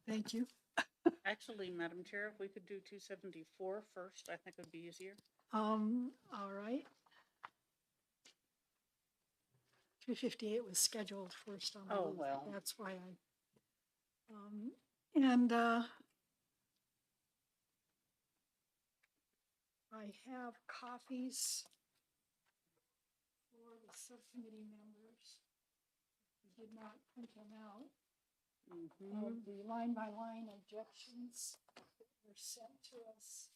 Thank you. Actually, Madam Chair, if we could do 274 first, I think it would be easier. All right. 258 was scheduled first on the Oh, list. well. That's why and I have copies for the subcommittee members. We did not print them out. Mhm. The line-by-line objections were sent to us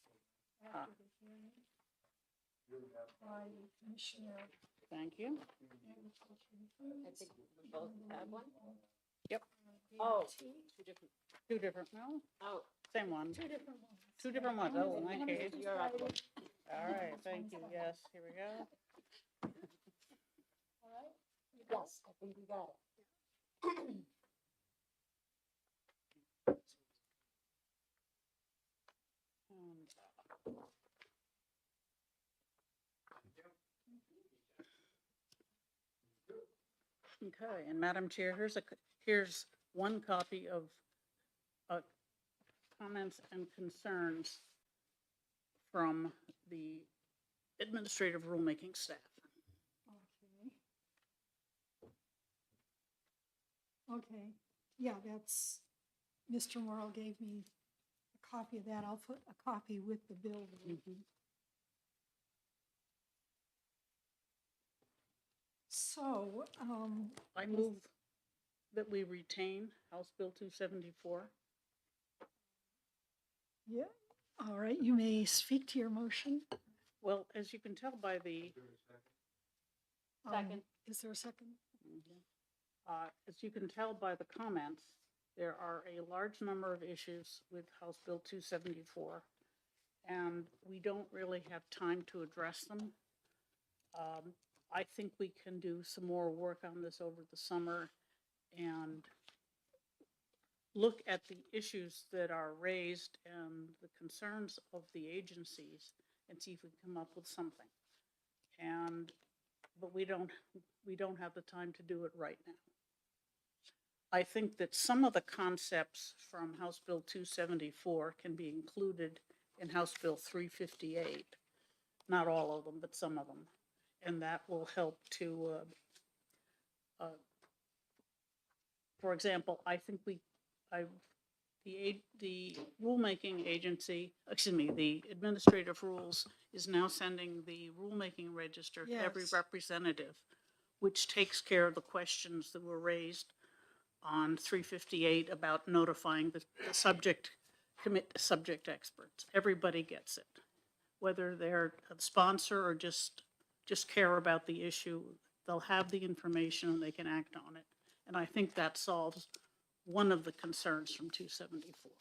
after the hearing by the Commissioner. Thank you. I think we both had one. Yep. Oh, Two different, no, oh, same one. Two different ones. Two different ones. Oh, in that case. you're up. All right, thank you. Yes, here we go. All right. You got Yes, I think we got it. Okay, and Madam Chair, here's one copy of comments and concerns from the administrative rulemaking staff. Okay. Okay, yeah, that's, Mr. Morrell gave me a copy of that. I'll put a copy with the bill. So, I move that we retain House Bill 274. yeah, all right, you may speak to your motion. Well, as you can tell by the, Second. Is there a second? as you can tell by the comments, there are a large number of issues with House Bill 274, and we don't really have time to address them. I think we can do some more work on this over the summer and look at the issues that are raised and the concerns of the agencies and see if we can come up with something. But we don't have the time to do it right now. I think that some of the concepts from House Bill 274 can be included in House Bill 358. Not all of them, but some of them. And that will help to, for example, I think the rulemaking agency, excuse me, the administrative rules is now sending the rulemaking register to every Yes. representative, which takes care of the questions that were raised on 358 about notifying the subject experts. Everybody gets it, whether they're a sponsor or just care about the issue. They'll have the information and they can act on it. And I think that solves one of the concerns from 274.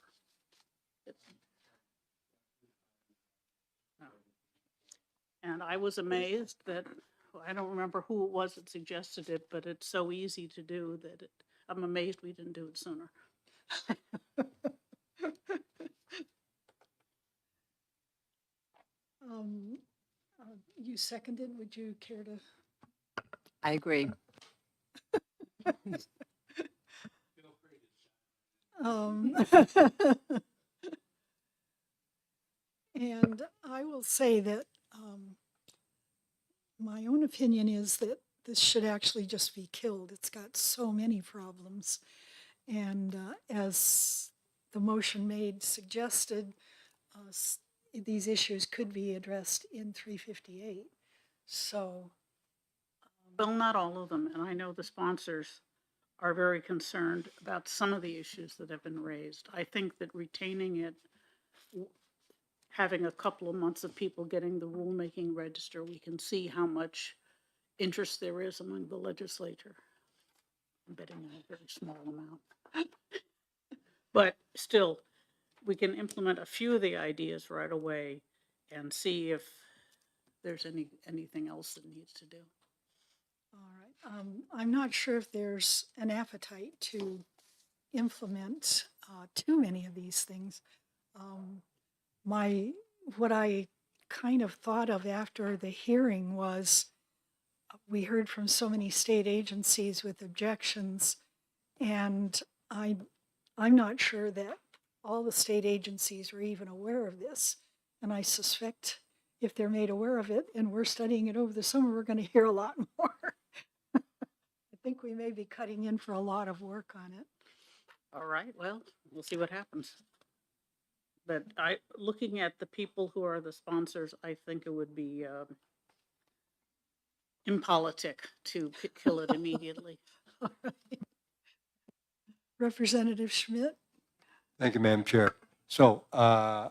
And I was amazed that, I don't remember who it was that suggested it, but it's so easy to do that I'm amazed we didn't do it sooner. You seconded, would you care to? I agree. And I will say that my own opinion is that this should actually just be killed. It's got so many problems. And as the motion made suggested, these issues could be addressed in 358. So. Well, not all of them, and I know the sponsors are very concerned about some of the issues that have been raised. I think that retaining it, having a couple of months of people getting the rulemaking register, we can see how much interest there is among the legislature. I'm betting a very small amount. But still, we can implement a few of the ideas right away and see if there's anything else that needs to do. All right. I'm not sure if there's an appetite to implement too many of these things. What I kind of thought of after the hearing was we heard from so many state agencies with objections, and I'm not sure that all the state agencies were even aware of this. And I suspect if they're made aware of it and we're studying it over the summer, we're going to hear a lot more. I think we may be cutting in for a lot of work on it. All right, well, we'll see what happens. But looking at the people who are the sponsors, I think it would be impolitic to kill it immediately. Representative Schmidt? Thank you, Madam Chair. So I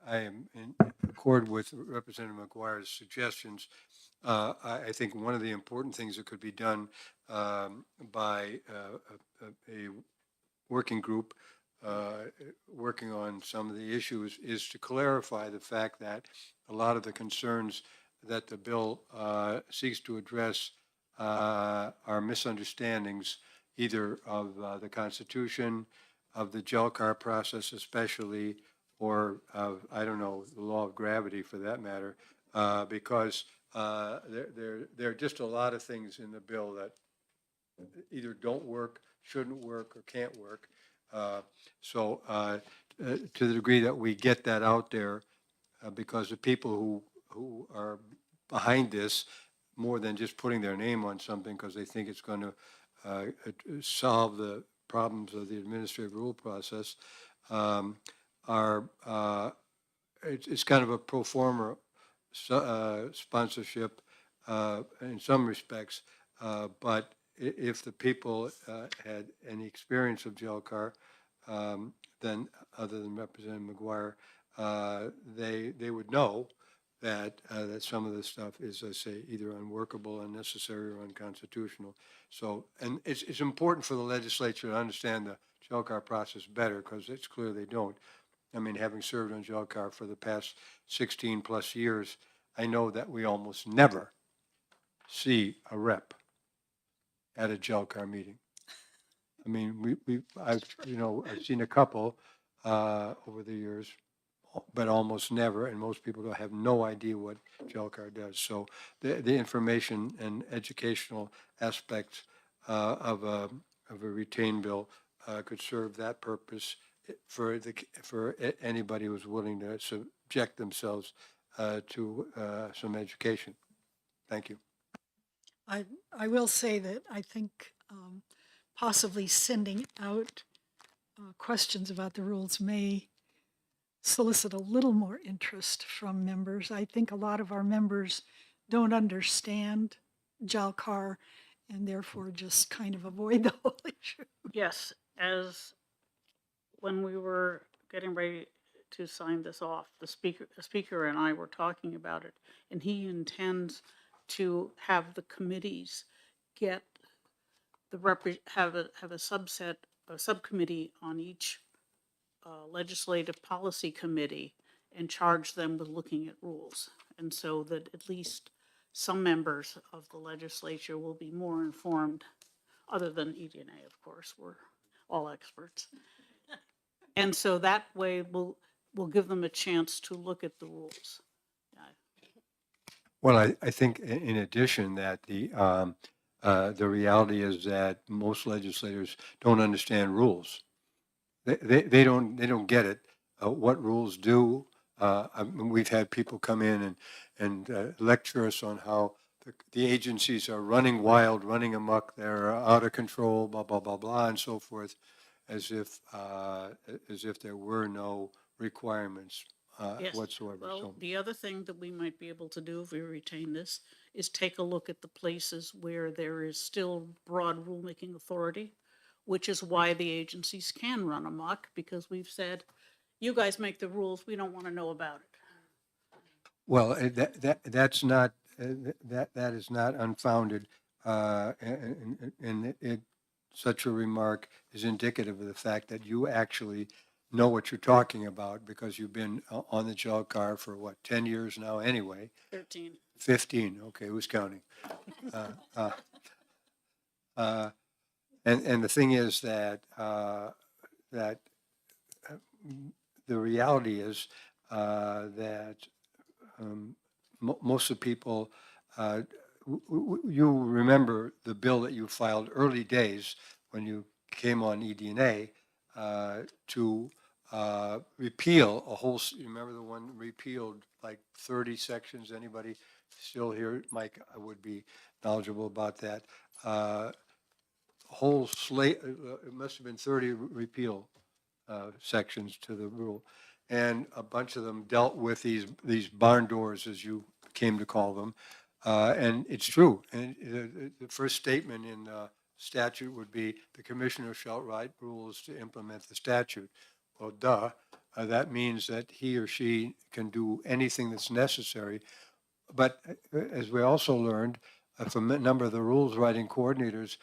am in accord with Representative McGuire's suggestions. I think one of the important things that could be done by a working group working on some of the issues is to clarify the fact that a lot of the concerns that the bill seeks to address are misunderstandings either of the Constitution, of the GELCAR process especially, or of, I don't know, the law of gravity for that matter, because there are just a lot of things in the bill that either don't work, shouldn't work, or can't work. So to the degree that we get that out there, because the people who are behind this, more than just putting their name on something because they think it's going to solve the problems of the administrative rule process, it's kind of a pro forma sponsorship in some respects, but if the people had any experience of GELCAR, then other than Representative McGuire, they would know that that some of this stuff is, I say, either unworkable, unnecessary, or unconstitutional. So, and it's important for the legislature to understand the GELCAR process better because it's clear they don't. I mean, having served on GELCAR for the past 16 plus years, I know that we almost never see a rep at a GELCAR meeting. I mean, I've seen a couple over the years, but almost never, and most people have no idea what GELCAR does. So the information and educational aspects of a retained bill could serve that purpose for anybody who's willing to subject themselves to some education. Thank you. I will say that I think possibly sending out questions about the rules may solicit a little more interest from members. I think a lot of our members don't understand GELCAR and therefore just kind of avoid the whole issue. Yes, as when we were getting ready to sign this off, the speaker and I were talking about it, and he intends to have the committees get have a subcommittee on each legislative policy committee and charge them with looking at rules. And so that at least some members of the legislature will be more informed, other than EDNA, of course, we're all experts. And so that way we'll give them a chance to look at the rules. Well, I think in addition that the reality is that most legislators don't understand rules. They don't get it. What rules do. I mean, we've had people come in and lecture us on how the agencies are running wild, running amok, they're out of control, blah blah blah blah, and so forth, as if there were no requirements Yes. whatsoever. Well, So the other thing that we might be able to do if we retain this is take a look at the places where there is still broad rulemaking authority, which is why the agencies can run amok, because we've said, you guys make the rules, we don't want to know about it. well, that's not that is not unfounded, and such a remark is indicative of the fact that you actually know what you're talking about because you've been on the GELCAR for what, 10 years now anyway? 13. 15, okay, who's counting? And the thing is that that the reality is that most of the people you remember the bill that you filed early days when you came on eDNA to repeal a whole, you remember the one repealed like 30 sections? Anybody still here? Mike, I would be knowledgeable about that. Whole slate, it must have been 30 repeal sections to the rule. And a bunch of them dealt with these barn doors, as you came to call them. And it's true. And the first statement in statute would be, the commissioner shall write rules to implement the statute. Well, duh. That means that he or she can do anything that's necessary. But as we also learned from a number of the rules writing coordinators,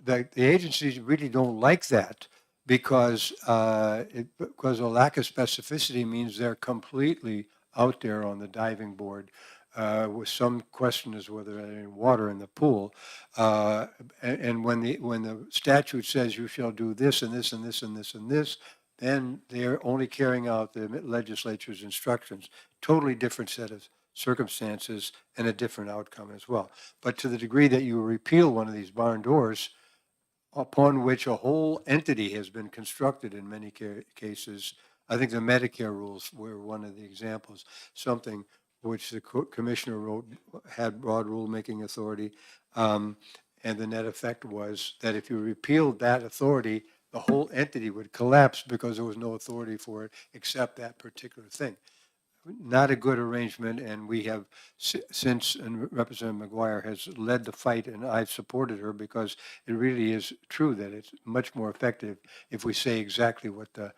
the agencies really don't like that because because a lack of specificity means they're completely out there on the diving board with some question as whether there's any water in the pool. And when the statute says you shall do this and this and this and this and this, then they're only carrying out the legislature's instructions. Totally different set of circumstances and a different outcome as well. But to the degree that you repeal one of these barn doors, upon which a whole entity has been constructed in many cases. I think the Medicare rules were one of the examples, something which the commissioner wrote had broad rulemaking authority. And the net effect was that if you repealed that authority, the whole entity would collapse because there was no authority for it except that particular thing. Not a good arrangement, and we have since, and Representative McGuire has led the fight, and I've supported her because it really is true that it's much more effective if we say exactly what the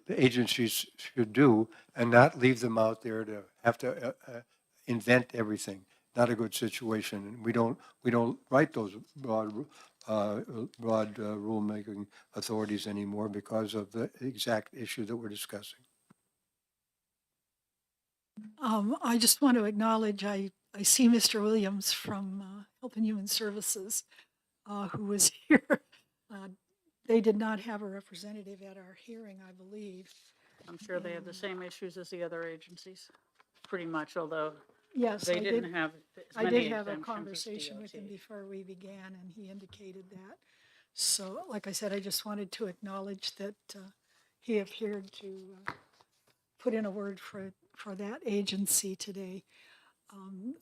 agencies should do and not leave them out there to have to invent everything. Not a good situation. We don't write those broad rulemaking authorities anymore because of the exact issue that we're discussing. I just want to acknowledge, I see Mr. Williams from Health and Human Services who was here. They did not have a representative at our hearing, I believe. I'm sure they have the same issues as the other agencies, pretty much, although Yes, they didn't have as I many did have a exemptions as conversation with him DOT. before we began, and he indicated that. So, like I said, I just wanted to acknowledge that he appeared to put in a word for that agency today.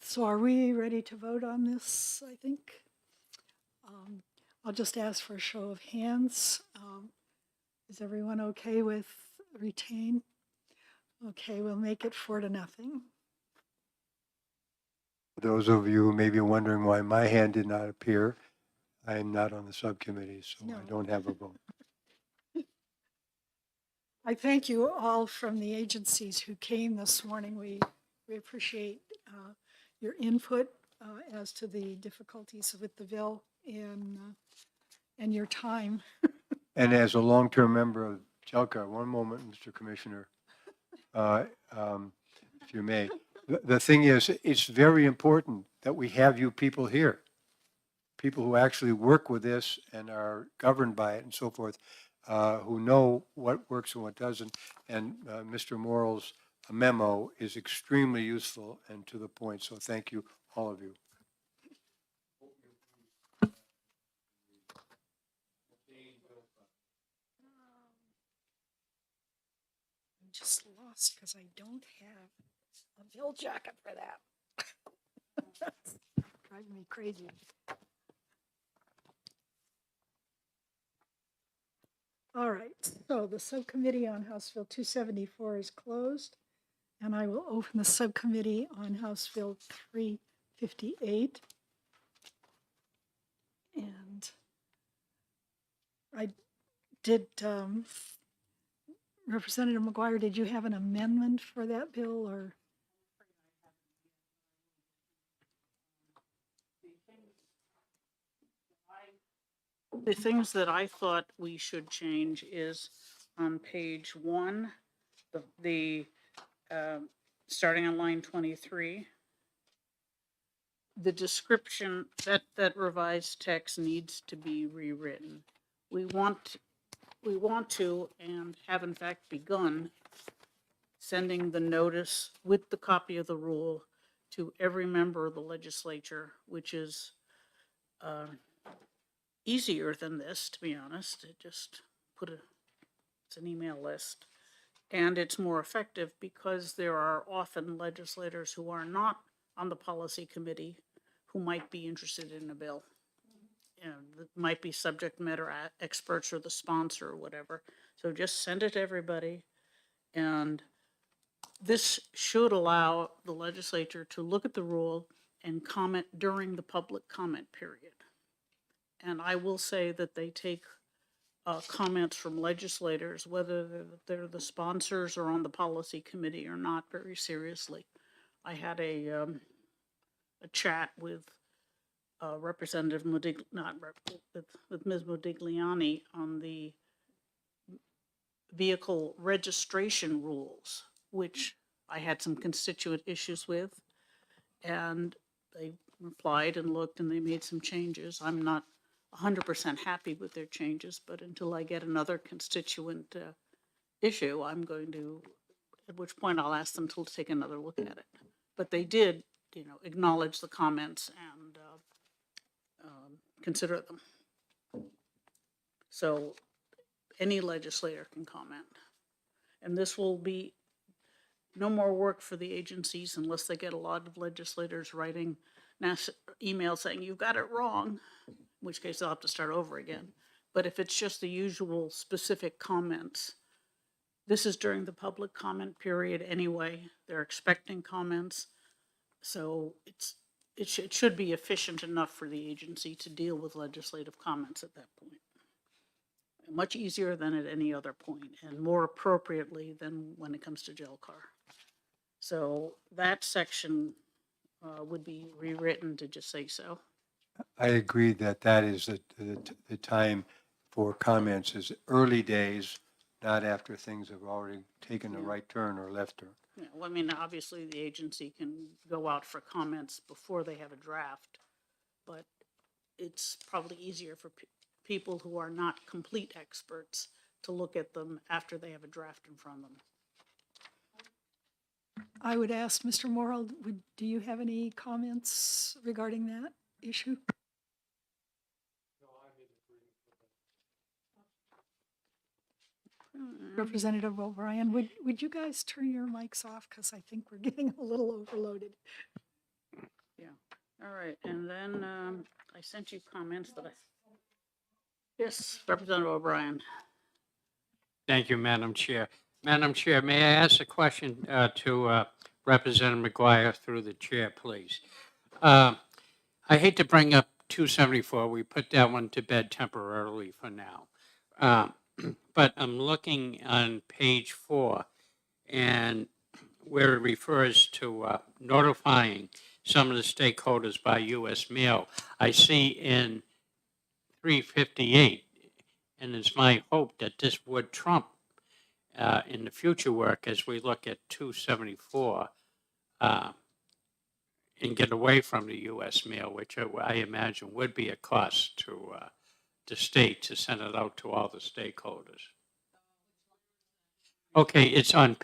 So are we ready to vote on this, I think? I'll just ask for a show of hands. Is everyone okay with retain? Okay, we'll make it 4-0. Those of you who may be wondering why my hand did not appear, I am not on the subcommittee, so No. I don't have a vote. I thank you all from the agencies who came this morning. We appreciate your input as to the difficulties with the bill and your time. And as a long-term member of JELCA, one moment, Mr. Commissioner, if you may. The thing is, it's very important that we have you people here, people who actually work with this and are governed by it and so forth, who know what works and what doesn't. And Mr. Morrell's memo is extremely useful and to the point. So thank you, all of you. I'm just lost because I don't have a bill jacket for that. That's driving me crazy. All right, so the subcommittee on House Bill 274 is closed, and I will open the subcommittee on House Bill 358. And I did, Representative McGuire, did you have an amendment for that bill or? The things that I thought we should change is on page 1, starting on line 23. The description, that revised text needs to be rewritten. We want to and have in fact begun sending the notice with the copy of the rule to every member of the legislature, which is easier than this, to be honest. It just it's an email list. And it's more effective because there are often legislators who are not on the policy committee who might be interested in a bill. That might be subject matter experts or the sponsor or whatever. So just send it to everybody. And this should allow the legislature to look at the rule and comment during the public comment period. And I will say that they take comments from legislators, whether they're the sponsors or on the policy committee or not, very seriously. I had a chat with Representative with Ms. Modigliani on the vehicle registration rules, which I had some constituent issues with, and they replied and looked and they made some changes. I'm not 100% happy with their changes, but until I get another constituent issue, I'm going to, at which point I'll ask them to take another look at it. But they did, acknowledge the comments and consider them. So any legislator can comment. And this will be no more work for the agencies unless they get a lot of legislators writing emails saying, you've got it wrong, in which case they'll have to start over again. But if it's just the usual specific comments, this is during the public comment period anyway. They're expecting comments. So it should be efficient enough for the agency to deal with legislative comments at that point. Much easier than at any other point, and more appropriately than when it comes to GELCAR. So that section would be rewritten to just say so. I agree that that is the time for comments is early days, not after things have already taken a right turn or left turn. Yeah, well, I mean, obviously the agency can go out for comments before they have a draft, but it's probably easier for people who are not complete experts to look at them after they have a draft in front of them. I would ask Mr. Morrill, do you have any comments regarding that issue? Representative O'Brien, would you guys turn your mics off? Because I think we're getting a little overloaded. Yeah, all right, and then I sent you comments that Yes, Representative O'Brien. Thank you, Madam Chair. Madam Chair, may I ask a question to Representative McGuire through the chair, please? I hate to bring up 274. We put that one to bed temporarily for now. But I'm looking on page 4, and where it refers to notifying some of the stakeholders by U.S. mail. I see in 358, and it's my hope that this would trump in the future work as we look at 274 and get away from the U.S. mail, which I imagine would be a cost to the state to send it out to all the stakeholders. Okay, it's on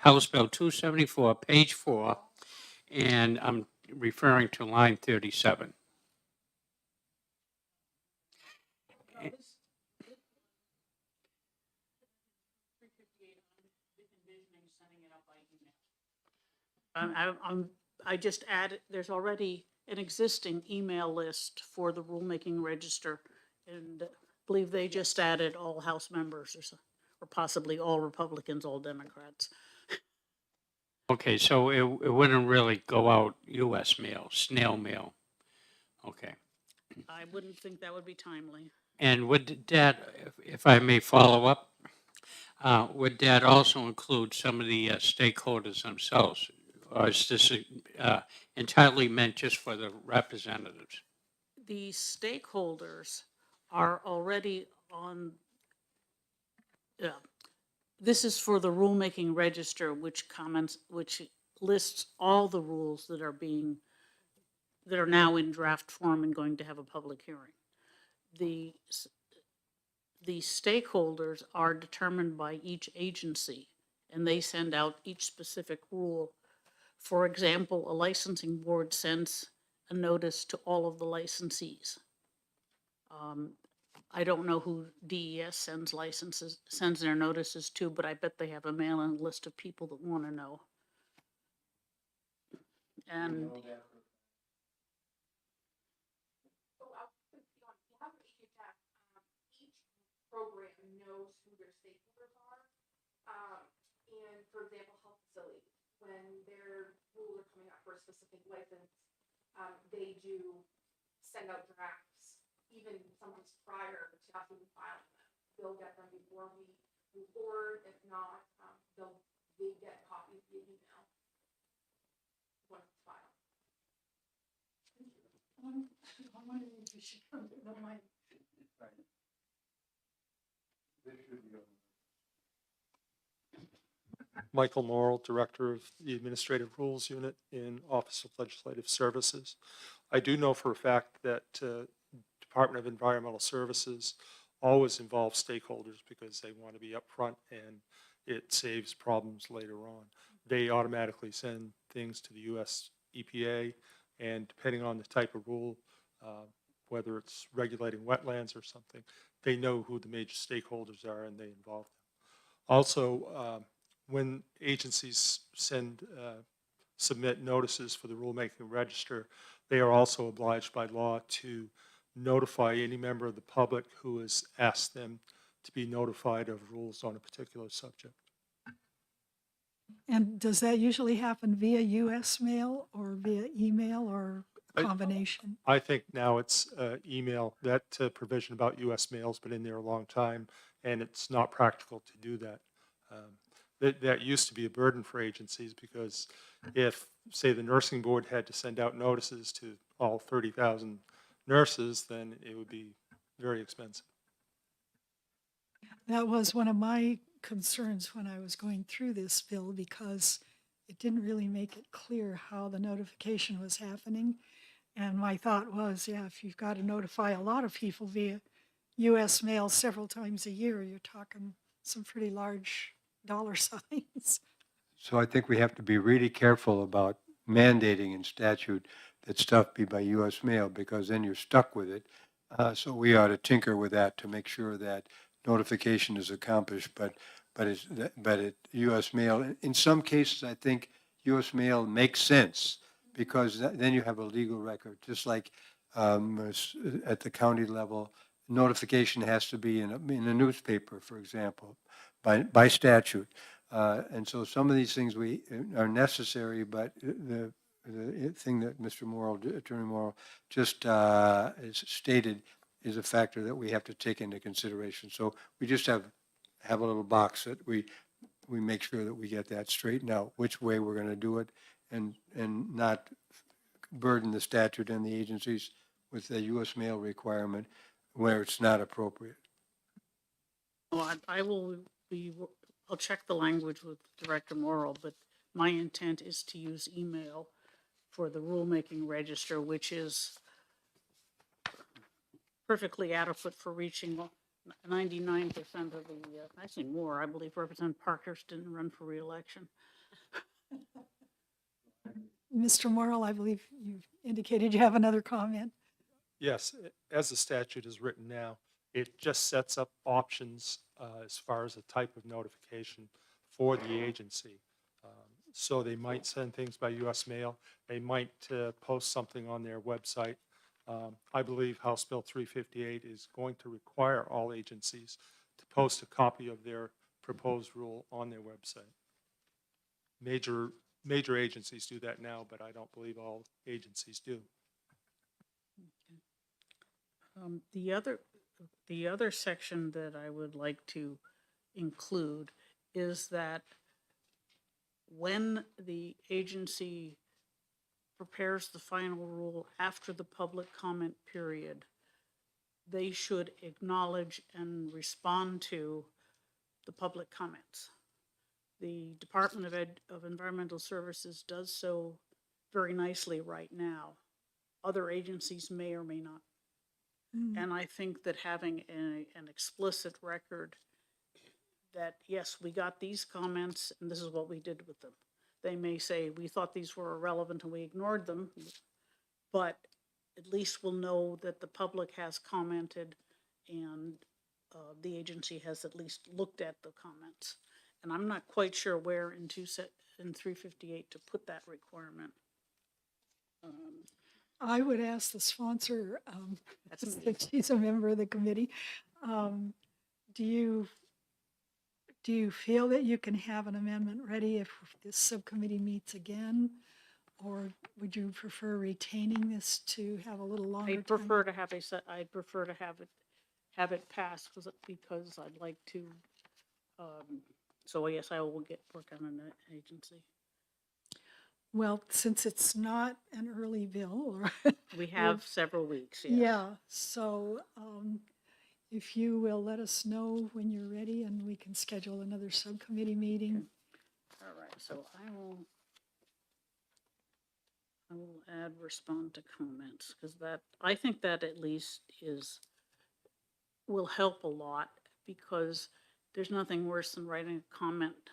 House Bill 274, page 4, and I'm referring to line 37. I just added, there's already an existing email list for the rulemaking register, and I believe they just added all House members or possibly all Republicans, all Democrats. Okay, so it wouldn't really go out U.S. mail, snail mail. Okay. I wouldn't think that would be timely. And would that, if I may follow up, would that also include some of the stakeholders themselves? Or is this entirely meant just for the representatives? The stakeholders are already on, this is for the rulemaking register, which lists all the rules that are now in draft form and going to have a public hearing. The stakeholders are determined by each agency, and they send out each specific rule For example, a licensing board sends a notice to all of the licensees. I don't know who DES sends their notices to, but I bet they have a mailing list of people that want to know. And Each program knows who their stakeholders are. And for example, health facilities, when their rules are coming up for a specific license, they do send out drafts, even sometimes prior to us even filing them. They'll get them before we move forward. If not, they get copies via email once it's filed. I wonder if you should come to the mic. Michael Morrell, Director of the Administrative Rules Unit in Office of Legislative Services. I do know for a fact that Department of Environmental Services always involves stakeholders because they want to be upfront and it saves problems later on. They automatically send things to the US EPA, and depending on the type of rule, whether it's regulating wetlands or something, they know who the major stakeholders are and they involve them. Also, when agencies submit notices for the rulemaking register, they are also obliged by law to notify any member of the public who has asked them to be notified of rules on a particular subject. And does that usually happen via US mail or via email or a combination? I think now it's email. That provision about U.S. mail's been in there a long time, and it's not practical to do that. That used to be a burden for agencies because if, say, the nursing board had to send out notices to all 30,000 nurses, then it would be very expensive. That was one of my concerns when I was going through this bill because it didn't really make it clear how the notification was happening. And my thought was, yeah, if you've got to notify a lot of people via US mail several times a year, you're talking some pretty large dollar signs. So I think we have to be really careful about mandating in statute that stuff be by US mail, because then you're stuck with it. So we ought to tinker with that to make sure that notification is accomplished, but US mail, in some cases, I think US mail makes sense because then you have a legal record, just like at the county level, notification has to be in a newspaper, for example, by statute. And so some of these things are necessary, but the thing that Mr. Morrell, Attorney Morrell, just stated is a factor that we have to take into consideration. So we just have a little box that we make sure that we get that straightened out, which way we're going to do it, and not burden the statute and the agencies with the U.S. mail requirement where it's not appropriate. well, I'll check the language with Director Morrell, but my intent is to use email for the rulemaking register, which is perfectly adequate for reaching 99% of the, actually more, I believe Representative Parkhurst didn't run for reelection. Mr. Morrell, I believe you indicated you have another comment. Yes, as the statute is written now, it just sets up options as far as the type of notification for the agency. So they might send things by U.S. mail. They might post something on their website. I believe House Bill 358 is going to require all agencies to post a copy of their proposed rule on their website. Major agencies do that now, but I don't believe all agencies do. The other section that I would like to include is that when the agency prepares the final rule after the public comment period, they should acknowledge and respond to the public comments. The Department of Environmental Services does so very nicely right now. Other agencies may or may not. And I think that having an explicit record that, yes, we got these comments and this is what we did with them. they may say, we thought these were irrelevant and we ignored them. But at least we'll know that the public has commented and the agency has at least looked at the comments. And I'm not quite sure where in 358 to put that requirement. I would ask the sponsor, That's me. since she's a member of the committee, do you feel that you can have an amendment ready if this subcommittee meets again? Or would you prefer retaining this to have a little longer time? I'd prefer to have I'd prefer to have it passed because I'd like to, so yes, I will work on an agency. Well, since it's not an early bill, or, We have several weeks, yes. yeah, so if you will let us know when you're ready and we can schedule another subcommittee meeting. All right, so I will add respond to comments, because I think that at least will help a lot, because there's nothing worse than writing a comment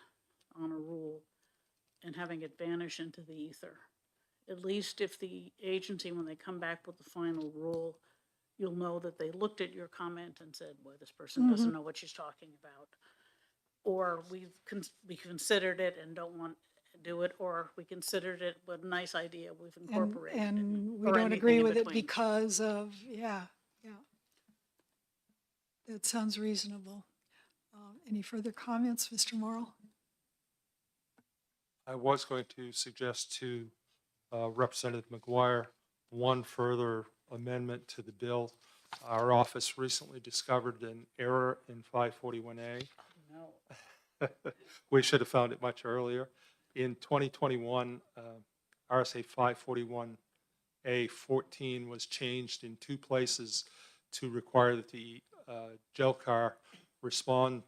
on a rule and having it vanish into the ether. At least if the agency, when they come back with the final rule, you'll know that they looked at your comment and said, boy, this person doesn't know what she's talking about. Or we considered it and don't want to do it, or we considered it, but a nice idea, we've incorporated it. And we or don't anything agree in with it between. because of, yeah. That sounds reasonable. Any further comments, Mr. Morrell? I was going to suggest to Representative McGuire one further amendment to the bill. Our office recently discovered an error in 541A. No. We should have found it much earlier. In 2021, RSA 541A 14 was changed in two places to require that the GELCAR respond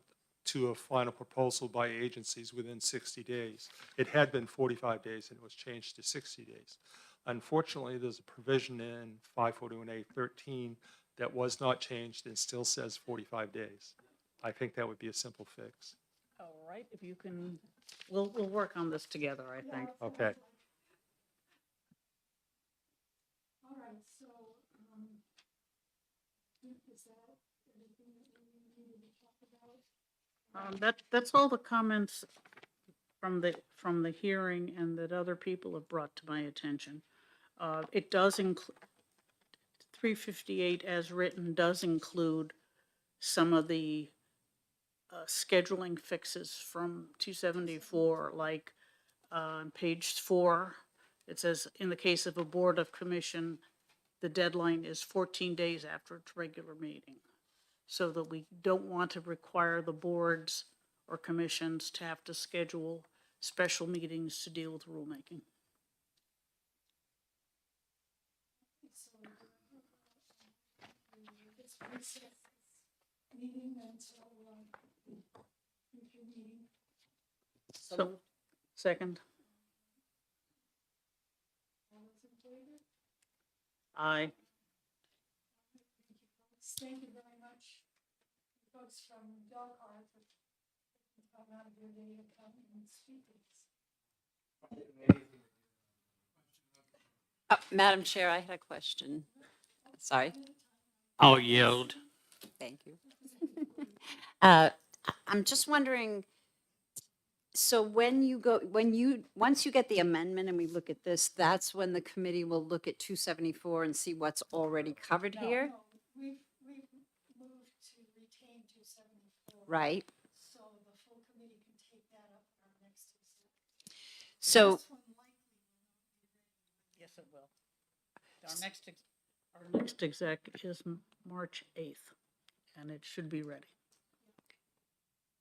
to a final proposal by agencies within 60 days. It had been 45 days and it was changed to 60 days. Unfortunately, there's a provision in 541A 13 that was not changed and still says 45 days. I think that would be a simple fix. All right, if you can, we'll work on this together, I think. Okay. All right, so, is that everything that we needed to talk about? That's all the comments from the hearing and that other people have brought to my attention. It does include, 358 as written does include some of the scheduling fixes from 274, like on page 4, it says, in the case of a board of commission, the deadline is 14 days after its regular meeting. So that we don't want to require the boards or commissions to have to schedule special meetings to deal with rulemaking. So, this recess meeting until, future meeting. So, second, All those in favor? aye. Thank you very much, folks from Delcar, for taking time out of your day to come and speak with us. Madam Chair, I had a question. Sorry, I'll yield. thank you. I'm just wondering, so once you get the amendment and we look at this, that's when the committee will look at 274 and see what's already covered here, No, we've moved to retain 274. right? So the full committee can take that up in our next exec. So, This one likely will not be ready. Yes, it will. Our next exec is March 8th, and it should be ready.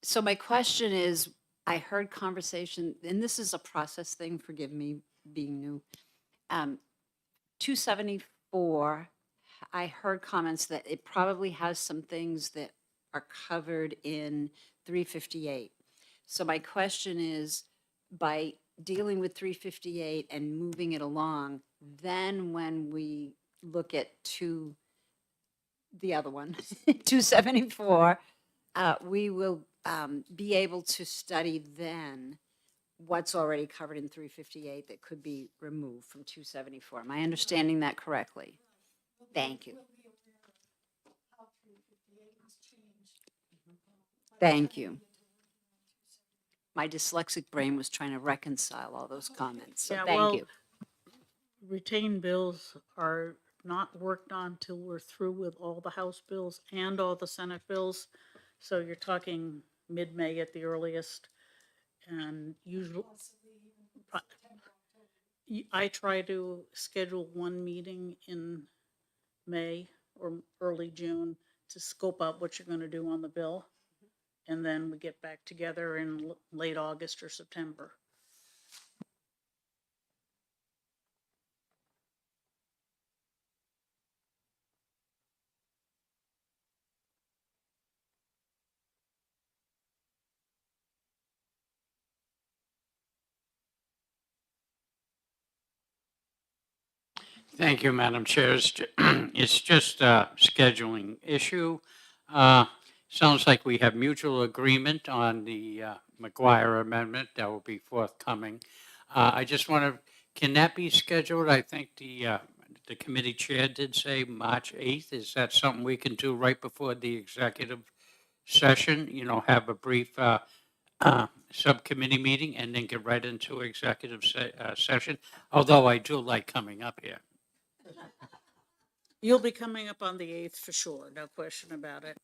so my question is, I heard conversation, and this is a process thing, forgive me being new. 274, I heard comments that it probably has some things that are covered in 358. So my question is, by dealing with 358 and moving it along, then when we look at the other one, 274, we will be able to study then what's already covered in 358 that could be removed from 274. Am I understanding that correctly? Thank you. Thank you. My dyslexic brain was trying to reconcile all those comments, so Yeah, thank well, you. retained bills are not worked on till we're through with all the House bills and all the Senate bills. So you're talking mid-May at the earliest, and usually. I try to schedule one meeting in May or early June to scope out what you're gonna do on the bill. And then we get back together in late August or September. Thank you, Madam Chair. It's just a scheduling issue. Uh, Sounds like we have mutual agreement on the McGuire amendment that will be forthcoming. I just want to, can that be scheduled? I think the committee chair did say March 8th. Is that something we can do right before the executive session? You know, have a brief subcommittee meeting and then get right into executive session? Although I do like coming up here. You'll be coming up on the 8th for sure, no question about it.